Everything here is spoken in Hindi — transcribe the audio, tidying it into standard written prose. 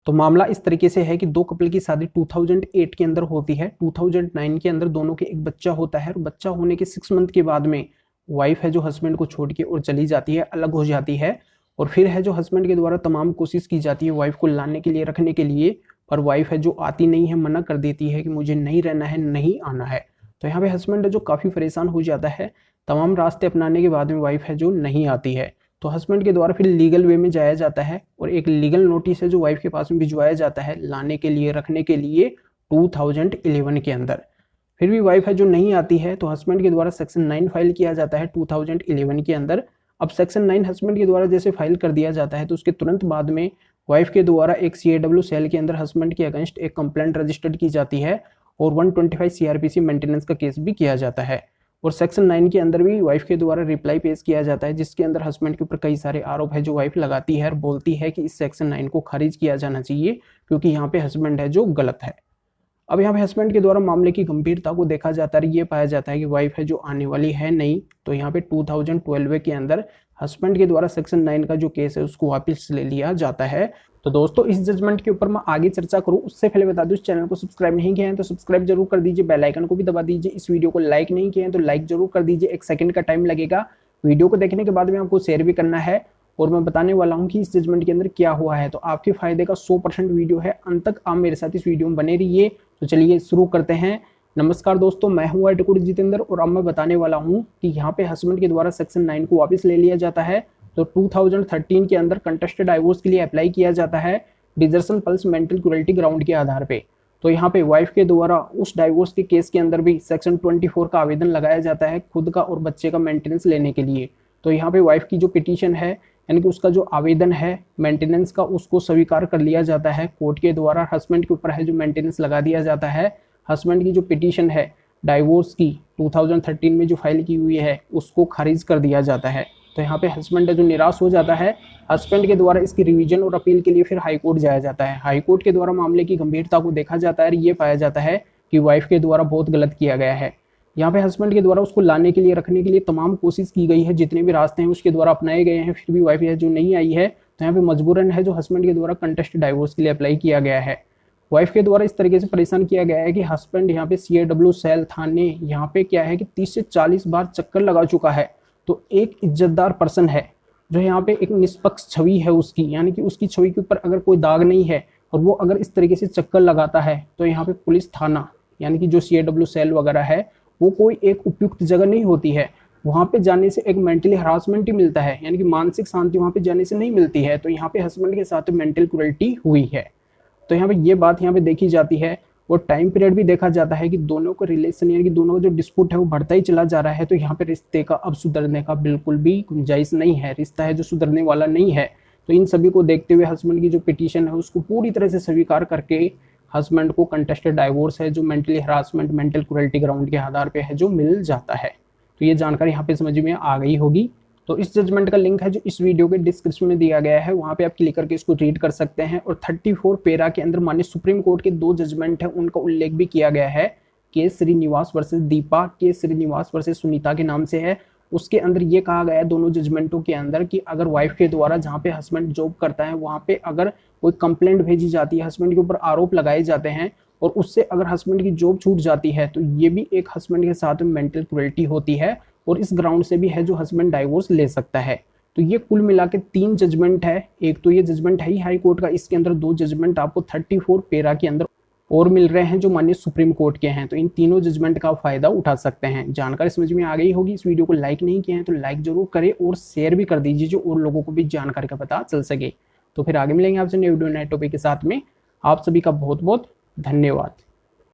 तो मामला इस तरीके से है कि दो कपल की शादी 2008 के अंदर होती है। 2009 के अंदर दोनों के एक बच्चा होता है और बच्चा होने के 6 मंथ के बाद में वाइफ है जो हस्बैंड को छोड़ के और चली जाती है, अलग हो जाती है। और फिर है जो हस्बैंड के द्वारा तमाम कोशिश की जाती है वाइफ को लाने के लिए, रखने के लिए, पर वाइफ है जो आती नहीं है, मना कर देती है कि मुझे नहीं रहना है, नहीं आना है। तो यहाँ पे हस्बैंड है जो काफ़ी परेशान हो जाता है। तमाम रास्ते अपनाने के बाद में वाइफ है जो नहीं आती है, तो हस्बैंड के द्वारा फिर लीगल वे में जाया जाता है और एक लीगल नोटिस है जो वाइफ के पास में भिजवाया जाता है लाने के लिए, रखने के लिए 2011 के अंदर। फिर भी वाइफ है जो नहीं आती है, तो हस्बैंड के द्वारा सेक्शन 9 फाइल किया जाता है 2011 के अंदर। अब सेक्शन 9 हस्बैंड के द्वारा जैसे फाइल कर दिया जाता है, तो उसके तुरंत बाद में वाइफ के द्वारा एक CAW सेल के अंदर हस्बैंड के अगेंस्ट एक कंप्लेंट रजिस्टर्ड की जाती है और 125 CRPC मेंटेनेंस का केस भी किया जाता है। और सेक्शन 9 के अंदर भी वाइफ के द्वारा रिप्लाई पेश किया जाता है, जिसके अंदर हस्बैंड के ऊपर कई सारे आरोप है जो वाइफ लगाती है और बोलती है कि इस सेक्शन 9 को खारिज किया जाना चाहिए क्योंकि यहाँ पे हस्बैंड है जो गलत है। अब यहाँ पे हस्बैंड के द्वारा मामले की गंभीरता को देखा जाता है, ये पाया जाता है कि वाइफ है जो आने वाली है नहीं, तो यहाँ पे 2012 के अंदर हस्बैंड के द्वारा सेक्शन 9 का जो केस है उसको वापस ले लिया जाता है। तो दोस्तों इस जजमेंट के ऊपर मैं आगे चर्चा करूं उससे पहले बता दूं, इस चैनल को सब्सक्राइब नहीं किया है तो सब्सक्राइब जरूर कर दीजिए, बेल आइकन को भी दबा दीजिए। इस वीडियो को लाइक नहीं किया है तो लाइक जरूर कर दीजिए, 1 सेकंड का टाइम लगेगा। वीडियो को देखने के बाद में आपको शेयर भी करना है और मैं बताने वाला हूं कि इस जजमेंट के अंदर क्या हुआ है, तो आपके फायदे का 100% वीडियो है। अंत तक आप मेरे साथ इस वीडियो में बने रहिए। तो चलिए शुरू करते हैं। नमस्कार दोस्तों, मैं हूं एडवोकेट जितेंद्र और अब मैं बताने वाला हूं कि यहाँ पे हस्बैंड के द्वारा सेक्शन 9 को वापस ले लिया जाता है। तो 2013 के अंदर कंटेस्टेड डाइवोर्स के लिए अप्लाई किया जाता है desertion pulse mental cruelty ground के आधार पे। तो यहाँ पे वाइफ के द्वारा उस डाइवोर्स के केस के अंदर भी सेक्शन 24 का आवेदन लगाया जाता है खुद का और बच्चे का मेंटेनेंस लेने के लिए। तो यहाँ पे वाइफ की जो पिटीशन है यानी कि उसका जो आवेदन है मेंटेनेंस का, उसको स्वीकार कर लिया जाता है कोर्ट के द्वारा। हस्बैंड के ऊपर है जो मेंटेनेंस लगा दिया जाता है। हस्बैंड की जो पिटीशन है डाइवोर्स की 2013 में जो फाइल की हुई है उसको खारिज कर दिया जाता है। तो यहाँ पे हस्बैंड जो निराश हो जाता है, हस्बैंड के द्वारा इसकी रिवीजन और अपील के लिए फिर हाई कोर्ट जाया जाता है। हाई कोर्ट के द्वारा मामले की गंभीरता को देखा जाता है और ये पाया जाता है कि वाइफ के द्वारा बहुत गलत किया गया है। यहाँ पे हस्बैंड के द्वारा उसको लाने के लिए, रखने के लिए तमाम कोशिश की गई है, जितने भी रास्ते हैं उसके द्वारा अपनाए गए हैं, फिर भी वाइफ है जो नहीं आई है। तो यहाँ पे मजबूरन है जो हस्बैंड के द्वारा कंटेस्टेड डाइवोर्स के लिए अप्लाई किया गया है। वाइफ के द्वारा इस तरीके से परेशान किया गया है कि हस्बैंड यहाँ पे CAW सेल थाने यहाँ पे क्या है कि 30 से 40 बार चक्कर लगा चुका है। तो एक इज्जतदार पर्सन है जो यहाँ पे एक निष्पक्ष छवि है उसकी, यानी कि उसकी छवि के ऊपर अगर कोई दाग नहीं है और वो अगर इस तरीके से चक्कर लगाता है, तो यहाँ पे पुलिस थाना यानी कि जो CAW सेल वगैरह है वो कोई एक उपयुक्त जगह नहीं होती है। वहाँ पे जाने से एक मेंटली हरासमेंट ही मिलता है, यानी कि मानसिक शांति वहाँ पे जाने से नहीं मिलती है। तो यहाँ पे हस्बैंड के साथ मेंटल क्रूएल्टी हुई है। तो यहाँ पे ये बात यहाँ पे देखी जाती है और टाइम पीरियड भी देखा जाता है कि दोनों का रिलेशन यानी कि दोनों का जो डिस्प्यूट है वो बढ़ता ही चला जा रहा है। तो यहाँ पे रिश्ते का अब सुधरने का बिल्कुल भी गुंजाइश नहीं है, रिश्ता है जो सुधरने वाला नहीं है। तो इन सभी को देखते हुए हस्बैंड की जो पिटीशन है उसको पूरी तरह से स्वीकार करके हस्बैंड को कंटेस्टेड डाइवोर्स है जो mentally harassment mental cruelty ground के आधार पे है जो मिल जाता है। तो ये जानकारी यहाँ पे समझ में आ गई होगी। तो इस जजमेंट का लिंक है जो इस वीडियो के डिस्क्रिप्शन में दिया गया है, वहाँ पे आप क्लिक करके इसको रीड कर सकते हैं। और 34 पेरा के अंदर माननीय सुप्रीम कोर्ट के 2 जजमेंट है उनका उल्लेख भी किया गया है। के श्रीनिवास वर्सेस दीपा, के श्रीनिवास वर्सेस सुनीता के नाम से है। उसके अंदर ये कहा गया है दोनों जजमेंटों के अंदर कि अगर वाइफ के द्वारा जहाँ पे हस्बैंड जॉब करता है वहाँ पे अगर कोई कंप्लेंट भेजी जाती है, हस्बैंड के ऊपर आरोप लगाए जाते हैं और उससे अगर हस्बैंड की जॉब छूट जाती है, तो ये भी एक हस्बैंड के साथ मेंटल क्रूएल्टी होती है और इस ग्राउंड से भी है जो हस्बैंड डाइवोर्स ले सकता है। तो ये कुल मिला के 3 जजमेंट है। एक तो ये जजमेंट है ही हाई कोर्ट का, इसके अंदर 2 जजमेंट आपको 34 पेरा के अंदर और मिल रहे हैं जो माननीय सुप्रीम कोर्ट के हैं। तो इन तीनों जजमेंट का फायदा उठा सकते हैं। जानकारी समझ में आ गई होगी। इस वीडियो को लाइक नहीं किया है तो लाइक जरूर करें और शेयर भी कर दीजिए जो और लोगों को भी जानकारी का पता चल सके। तो फिर आगे मिलेंगे आपसे नए वीडियो नए टॉपिक के साथ में। आप सभी का बहुत बहुत धन्यवाद।